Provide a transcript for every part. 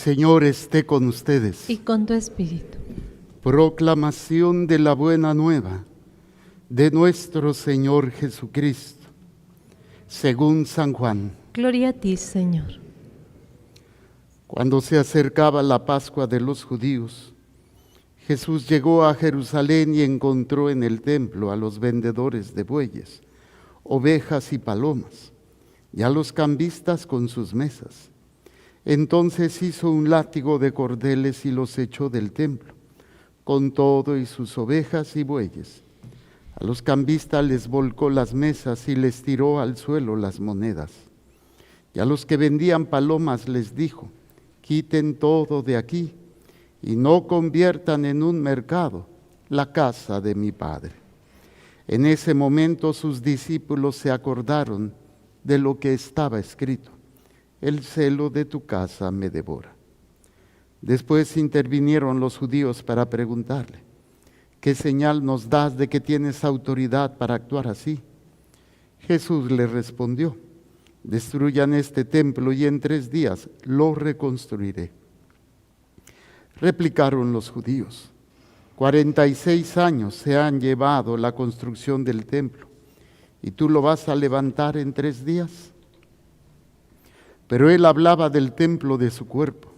Señor esté con ustedes. Y con tu espíritu. Proclamación de la buena nueva de nuestro Señor Jesucristo, según San Juan. Gloria a ti, Señor. Cuando se acercaba la Pascua de los judíos, Jesús llegó a Jerusalén y encontró en el templo a los vendedores de bueyes, ovejas y palomas, y a los cambistas con sus mesas. Entonces hizo un látigo de cordeles y los echó del templo, con todo y sus ovejas y bueyes. A los cambistas les volcó las mesas y les tiró al suelo las monedas. Y a los que vendían palomas les dijo: quiten todo de aquí y no conviertan en un mercado la casa de mi Padre. En ese momento sus discípulos se acordaron de lo que estaba escrito: el celo de tu casa me devora. Después intervinieron los judíos para preguntarle: ¿qué señal nos das de que tienes autoridad para actuar así? Jesús les respondió: destruyan este templo y en 3 días lo reconstruiré. Replicaron los judíos: 46 años se han llevado la construcción del templo, ¿y tú lo vas a levantar en 3 días? Pero él hablaba del templo de su cuerpo.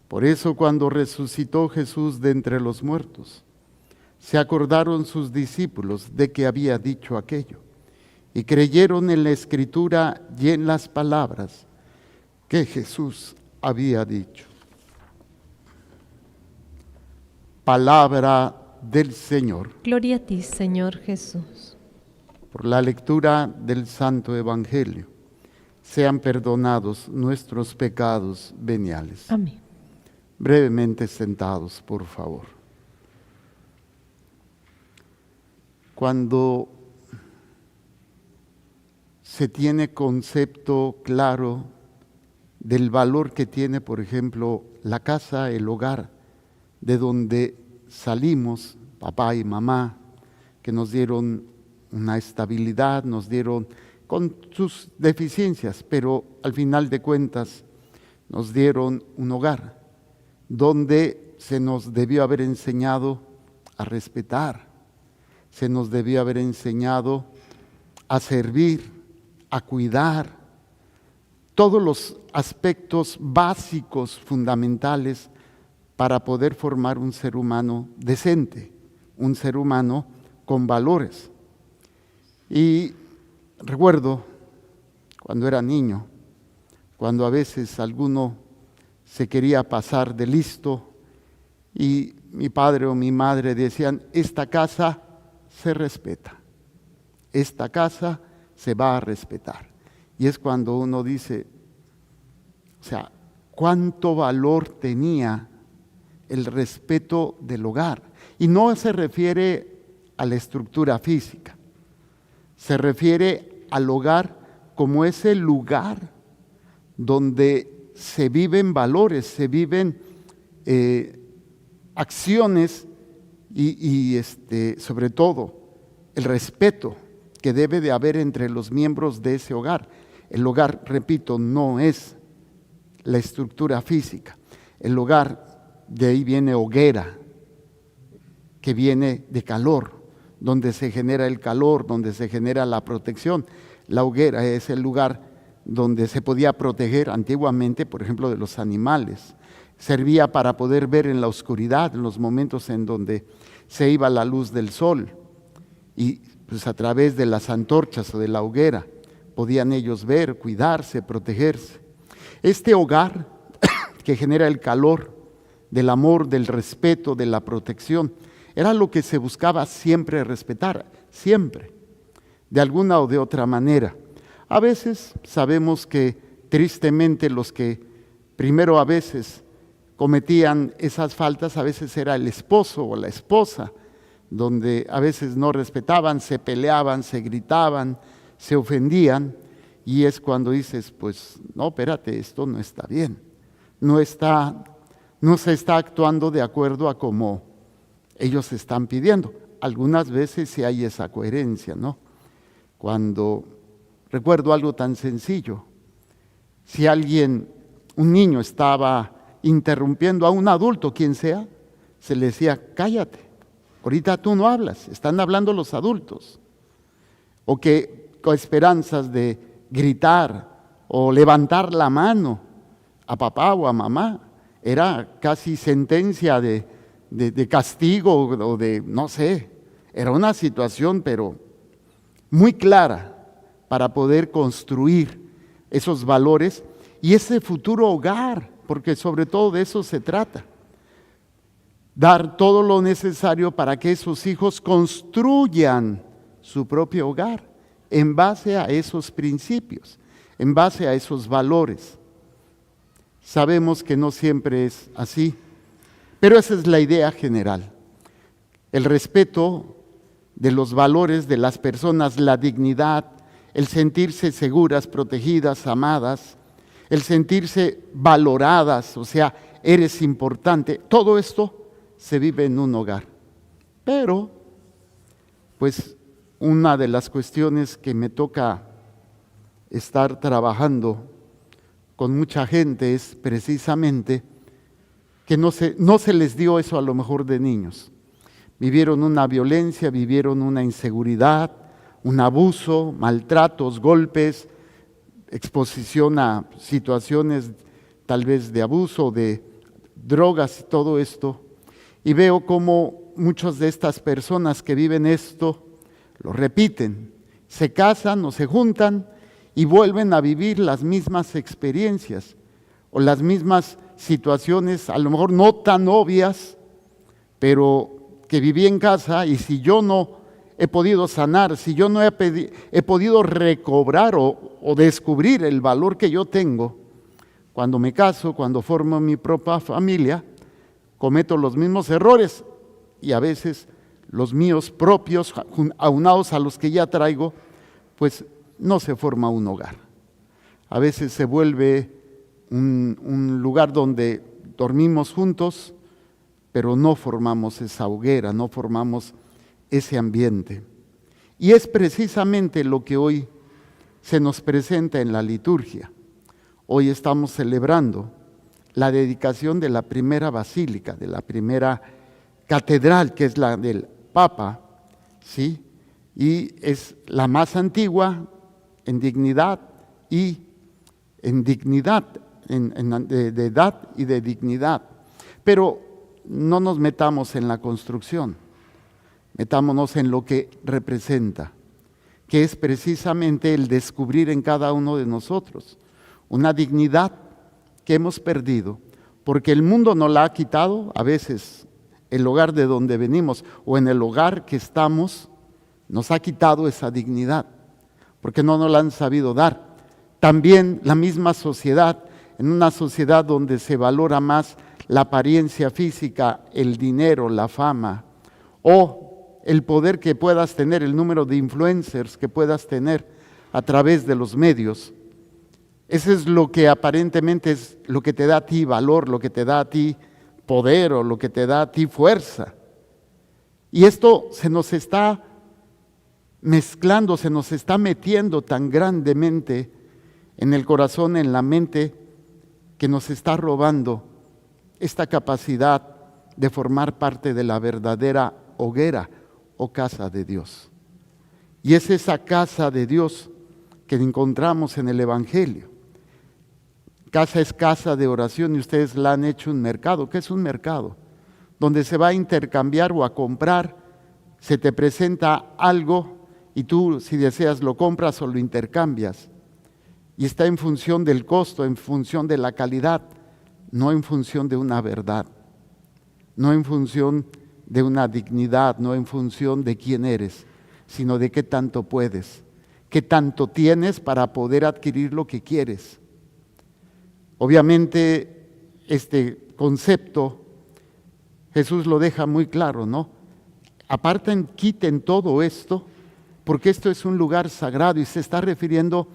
Por eso cuando resucitó Jesús de entre los muertos, se acordaron sus discípulos de que había dicho aquello, y creyeron en la Escritura y en las palabras que Jesús había dicho. Palabra del Señor. Gloria a ti, Señor Jesús. Por la lectura del Santo Evangelio, sean perdonados nuestros pecados veniales. Amén. Brevemente sentados, por favor. Cuando se tiene concepto claro del valor que tiene, por ejemplo, la casa, el hogar, de donde salimos, papá y mamá, que nos dieron una estabilidad, nos dieron con sus deficiencias, pero al final de cuentas nos dieron un hogar donde se nos debió haber enseñado a respetar, se nos debió haber enseñado a servir, a cuidar, todos los aspectos básicos, fundamentales para poder formar un ser humano decente, un ser humano con valores. Y recuerdo cuando era niño, cuando a veces alguno se quería pasar de listo y mi padre o mi madre decían: esta casa se respeta, esta casa se va a respetar. Y es cuando uno dice, o sea, cuánto valor tenía el respeto del hogar. Y no se refiere a la estructura física, se refiere al hogar como ese lugar donde se viven valores, se viven acciones y sobre todo el respeto que debe de haber entre los miembros de ese hogar. El hogar, repito, no es la estructura física. El hogar, de ahí viene hoguera, que viene de calor, donde se genera el calor, donde se genera la protección. La hoguera es el lugar donde se podía proteger antiguamente, por ejemplo, de los animales. Servía para poder ver en la oscuridad, en los momentos en donde se iba la luz del sol. Y pues a través de las antorchas o de la hoguera podían ellos ver, cuidarse, protegerse. Este hogar que genera el calor del amor, del respeto, de la protección, era lo que se buscaba siempre respetar, siempre, de alguna o de otra manera. A veces sabemos que tristemente los que primero a veces cometían esas faltas, a veces era el esposo o la esposa, donde a veces no respetaban, se peleaban, se gritaban, se ofendían, y es cuando dices, pues no, espérate, esto no está bien, no se está actuando de acuerdo a como ellos están pidiendo. Algunas veces sí hay esa coherencia, ¿no? Cuando recuerdo algo tan sencillo, si un niño estaba interrumpiendo a un adulto, quien sea, se le decía, cállate, ahorita tú no hablas, están hablando los adultos. O que con esperanzas de gritar o levantar la mano a papá o a mamá, era casi sentencia de castigo o de, no sé, era una situación pero muy clara para poder construir esos valores y ese futuro hogar, porque sobre todo de eso se trata. Dar todo lo necesario para que esos hijos construyan su propio hogar en base a esos principios, en base a esos valores. Sabemos que no siempre es así, pero esa es la idea general. El respeto de los valores de las personas, la dignidad, el sentirse seguras, protegidas, amadas, el sentirse valoradas, o sea, eres importante, todo esto se vive en un hogar. Pero, pues, una de las cuestiones que me toca estar trabajando con mucha gente es precisamente que no se les dio eso a lo mejor de niños. Vivieron una violencia, vivieron una inseguridad, un abuso, maltratos, golpes, exposición a situaciones tal vez de abuso, de drogas y todo esto. Y veo cómo muchas de estas personas que viven esto lo repiten, se casan o se juntan y vuelven a vivir las mismas experiencias o las mismas situaciones, a lo mejor no tan obvias, pero que viví en casa, y si yo no he podido sanar, si yo no he podido recobrar o descubrir el valor que yo tengo, cuando me caso, cuando formo mi propia familia, cometo los mismos errores y a veces los míos propios, aunados a los que ya traigo, pues no se forma un hogar. A veces se vuelve un lugar donde dormimos juntos, pero no formamos esa hoguera, no formamos ese ambiente. Y es precisamente lo que hoy se nos presenta en la liturgia. Hoy estamos celebrando la dedicación de la primera basílica, de la primera catedral, que es la del Papa, ¿sí? Y es la más antigua en dignidad y en dignidad, de edad y de dignidad. Pero no nos metamos en la construcción, metámonos en lo que representa, que es precisamente el descubrir en cada uno de nosotros una dignidad que hemos perdido, porque el mundo nos la ha quitado. A veces el hogar de donde venimos o en el hogar que estamos nos ha quitado esa dignidad, porque no nos la han sabido dar. También la misma sociedad, en una sociedad donde se valora más la apariencia física, el dinero, la fama, o el poder que puedas tener, el número de influencers que puedas tener a través de los medios. Eso es lo que aparentemente es lo que te da a ti valor, lo que te da a ti poder o lo que te da a ti fuerza. Y esto se nos está mezclando, se nos está metiendo tan grandemente en el corazón, en la mente, que nos está robando esta capacidad de formar parte de la verdadera hoguera o casa de Dios. Y es esa casa de Dios que encontramos en el Evangelio. Casa es casa de oración y ustedes la han hecho un mercado. ¿Qué es un mercado? Donde se va a intercambiar o a comprar, se te presenta algo y tú, si deseas, lo compras o lo intercambias. Y está en función del costo, en función de la calidad, no en función de una verdad, no en función de una dignidad, no en función de quién eres, sino de qué tanto puedes, qué tanto tienes para poder adquirir lo que quieres. Obviamente este concepto Jesús lo deja muy claro, ¿no? Aparten, quiten todo esto, porque esto es un lugar sagrado y se está refiriendo,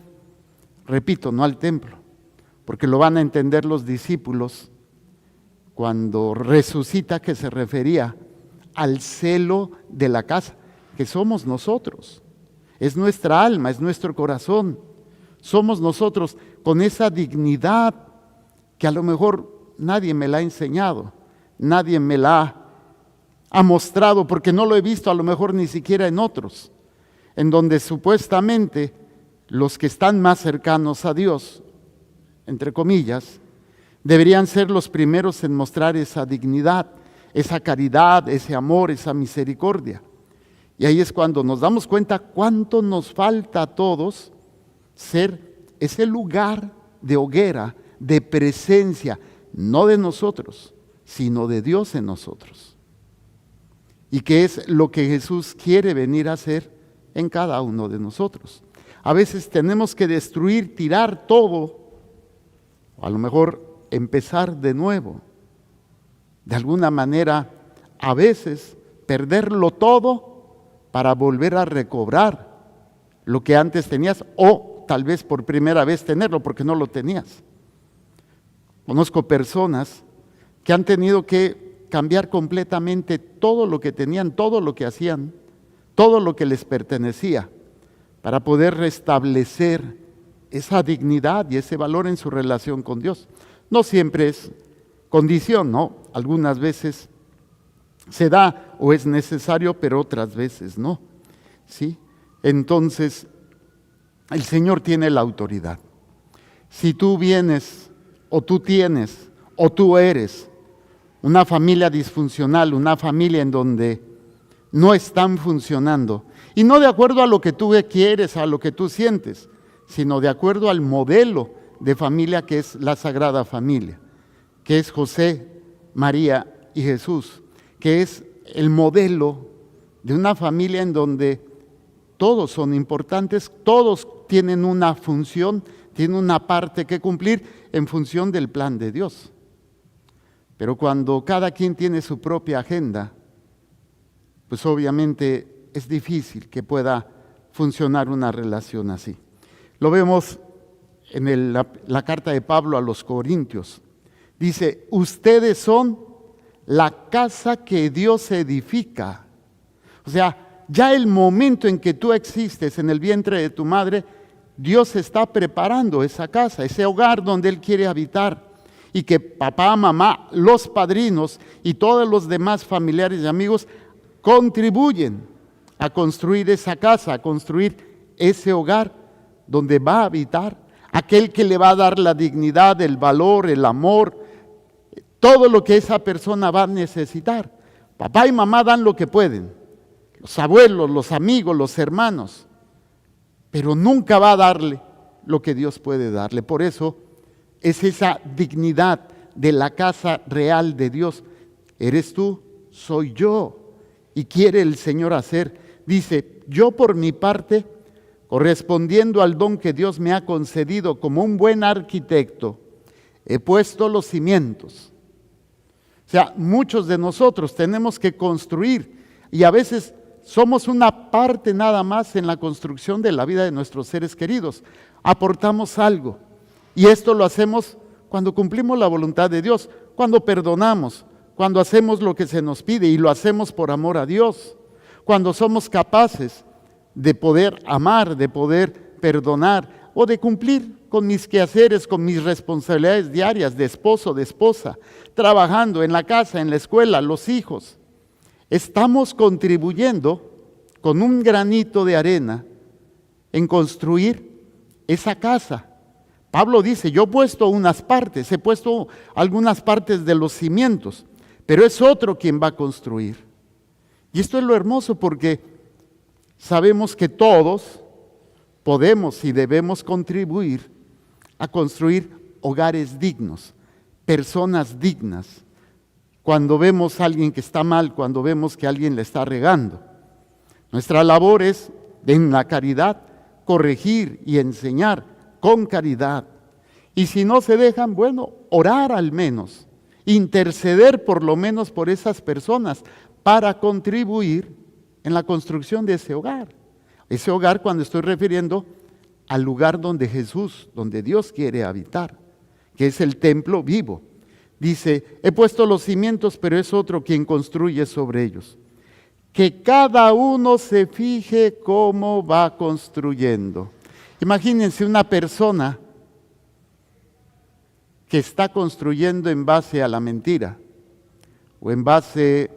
repito, no al templo, porque lo van a entender los discípulos cuando resucita, que se refería al celo de la casa, que somos nosotros, es nuestra alma, es nuestro corazón, somos nosotros con esa dignidad que a lo mejor nadie me la ha enseñado, nadie me la ha mostrado, porque no lo he visto a lo mejor ni siquiera en otros, en donde supuestamente los que están más cercanos a Dios, entre comillas, deberían ser los primeros en mostrar esa dignidad, esa caridad, ese amor, esa misericordia. Y ahí es cuando nos damos cuenta cuánto nos falta a todos ser ese lugar de hoguera, de presencia, no de nosotros, sino de Dios en nosotros. Y que es lo que Jesús quiere venir a hacer en cada uno de nosotros. A veces tenemos que destruir, tirar todo, o a lo mejor empezar de nuevo. De alguna manera, a veces perderlo todo para volver a recobrar lo que antes tenías, o tal vez por primera vez tenerlo porque no lo tenías. Conozco personas que han tenido que cambiar completamente todo lo que tenían, todo lo que hacían, todo lo que les pertenecía, para poder restablecer esa dignidad y ese valor en su relación con Dios. No siempre es condición, ¿no? Algunas veces se da o es necesario, pero otras veces no, ¿sí? Entonces, el Señor tiene la autoridad. Si tú vienes, o tú tienes, o tú eres una familia disfuncional, una familia en donde no están funcionando, y no de acuerdo a lo que tú quieres, a lo que tú sientes, sino de acuerdo al modelo de familia que es la Sagrada Familia, que es José, María y Jesús, que es el modelo de una familia en donde todos son importantes, todos tienen una función, tienen una parte que cumplir en función del plan de Dios. Pero cuando cada quien tiene su propia agenda, pues obviamente es difícil que pueda funcionar una relación así. Lo vemos en la carta de Pablo a los Corintios. Dice, ustedes son la casa que Dios edifica. O sea, ya el momento en que tú existes en el vientre de tu madre, Dios está preparando esa casa, ese hogar donde Él quiere habitar. Y que papá, mamá, los padrinos y todos los demás familiares y amigos contribuyen a construir esa casa, a construir ese hogar donde va a habitar aquel que le va a dar la dignidad, el valor, el amor, todo lo que esa persona va a necesitar. Papá y mamá dan lo que pueden, los abuelos, los amigos, los hermanos, pero nunca va a darle lo que Dios puede darle. Por eso es esa dignidad de la casa real de Dios. Eres tú, soy yo, y quiere el Señor hacer. Dice, yo por mi parte, correspondiendo al don que Dios me ha concedido como un buen arquitecto, he puesto los cimientos. O sea, muchos de nosotros tenemos que construir y a veces somos una parte nada más en la construcción de la vida de nuestros seres queridos. Aportamos algo y esto lo hacemos cuando cumplimos la voluntad de Dios, cuando perdonamos, cuando hacemos lo que se nos pide y lo hacemos por amor a Dios, cuando somos capaces de poder amar, de poder perdonar o de cumplir con mis quehaceres, con mis responsabilidades diarias de esposo, de esposa, trabajando en la casa, en la escuela, los hijos. Estamos contribuyendo con un granito de arena en construir esa casa. Pablo dice, yo he puesto unas partes, he puesto algunas partes de los cimientos, pero es otro quien va a construir. Y esto es lo hermoso porque sabemos que todos podemos y debemos contribuir a construir hogares dignos, personas dignas. Cuando vemos a alguien que está mal, cuando vemos que alguien le está regando, nuestra labor es, en la caridad, corregir y enseñar con caridad. Y si no se dejan, bueno, orar al menos, interceder por lo menos por esas personas para contribuir en la construcción de ese hogar. Ese hogar cuando estoy refiriendo al lugar donde Jesús, donde Dios quiere habitar, que es el templo vivo. Dice, he puesto los cimientos, pero es otro quien construye sobre ellos. Que cada uno se fije cómo va construyendo. Imagínense una persona que está construyendo en base a la mentira o en base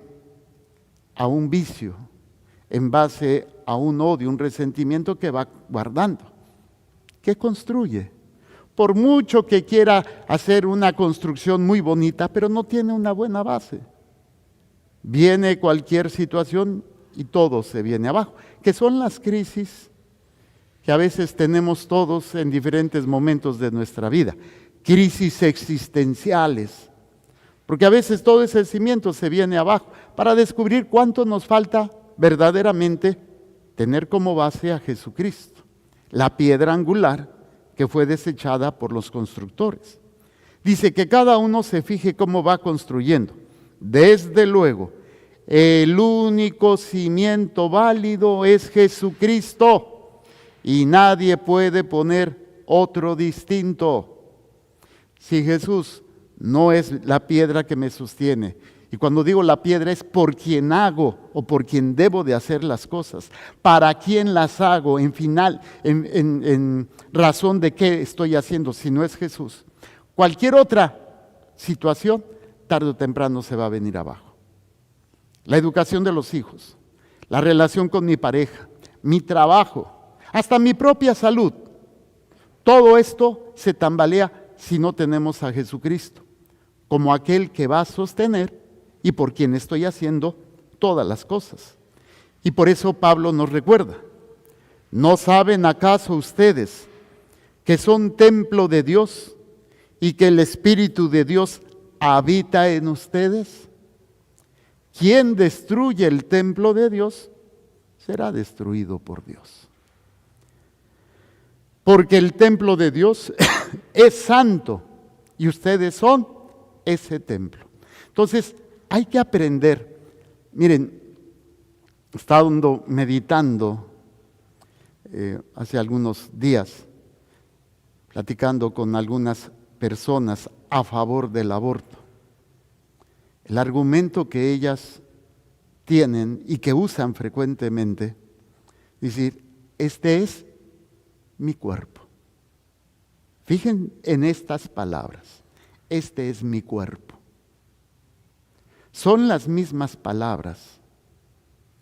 a un vicio, en base a un odio, un resentimiento que va guardando. ¿Qué construye? Por mucho que quiera hacer una construcción muy bonita, pero no tiene una buena base. Viene cualquier situación y todo se viene abajo, que son las crisis que a veces tenemos todos en diferentes momentos de nuestra vida. Crisis existenciales, porque a veces todo ese cimiento se viene abajo para descubrir cuánto nos falta verdaderamente tener como base a Jesucristo, la piedra angular que fue desechada por los constructores. Dice que cada uno se fije cómo va construyendo. Desde luego, el único cimiento válido es Jesucristo y nadie puede poner otro distinto. Si Jesús no es la piedra que me sostiene, y cuando digo la piedra es por quien hago o por quien debo de hacer las cosas, para quién las hago, en razón de qué estoy haciendo, si no es Jesús. Cualquier otra situación, tarde o temprano se va a venir abajo. La educación de los hijos, la relación con mi pareja, mi trabajo, hasta mi propia salud. Todo esto se tambalea si no tenemos a Jesucristo como aquel que va a sostener y por quien estoy haciendo todas las cosas. Y por eso Pablo nos recuerda, ¿no saben acaso ustedes que son templo de Dios y que el Espíritu de Dios habita en ustedes? Quien destruye el templo de Dios será destruido por Dios. Porque el templo de Dios es santo y ustedes son ese templo. Entonces, hay que aprender. Miren, estando meditando hace algunos días, platicando con algunas personas a favor del aborto. El argumento que ellas tienen y que usan frecuentemente, es decir, este es mi cuerpo. Fijen en estas palabras, este es mi cuerpo. Son las mismas palabras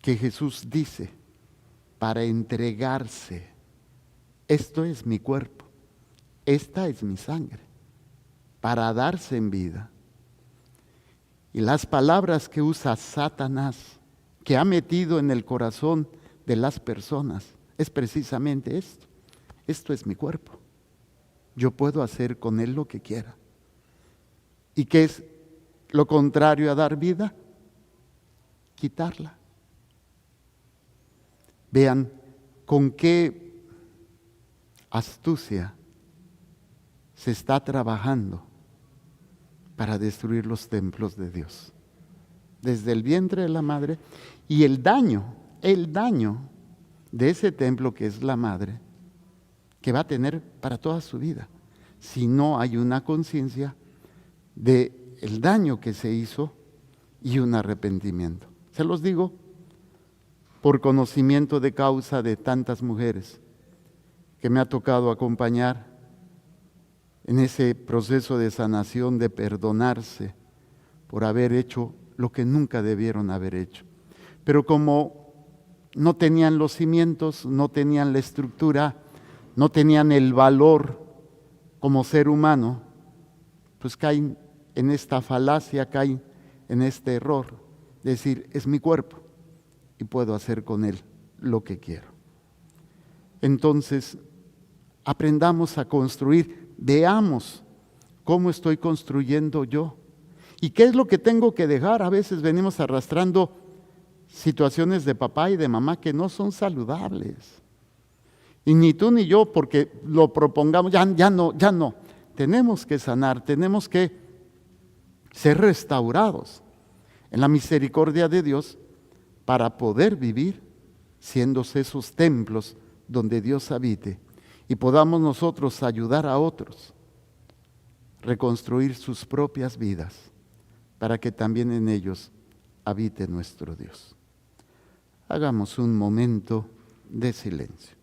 que Jesús dice para entregarse. Esto es mi cuerpo, esta es mi sangre, para darse en vida. Y las palabras que usa Satanás, que ha metido en el corazón de las personas, es precisamente esto. Esto es mi cuerpo. Yo puedo hacer con él lo que quiera. ¿Y qué es lo contrario a dar vida? Quitarla. Vean con qué astucia se está trabajando para destruir los templos de Dios. Desde el vientre de la madre y el daño de ese templo que es la madre, que va a tener para toda su vida, si no hay una conciencia de el daño que se hizo y un arrepentimiento. Se los digo por conocimiento de causa de tantas mujeres que me ha tocado acompañar en ese proceso de sanación, de perdonarse por haber hecho lo que nunca debieron haber hecho. Pero como no tenían los cimientos, no tenían la estructura, no tenían el valor como ser humano, pues caen en esta falacia, caen en este error, de decir, es mi cuerpo y puedo hacer con él lo que quiero. Entonces, aprendamos a construir, veamos cómo estoy construyendo yo y qué es lo que tengo que dejar. A veces venimos arrastrando situaciones de papá y de mamá que no son saludables. Y ni tú ni yo, porque lo propongamos, ya no. Tenemos que sanar, tenemos que ser restaurados en la misericordia de Dios para poder vivir siendo esos templos donde Dios habite y podamos nosotros ayudar a otros a reconstruir sus propias vidas para que también en ellos habite nuestro Dios. Hagamos un momento de silencio.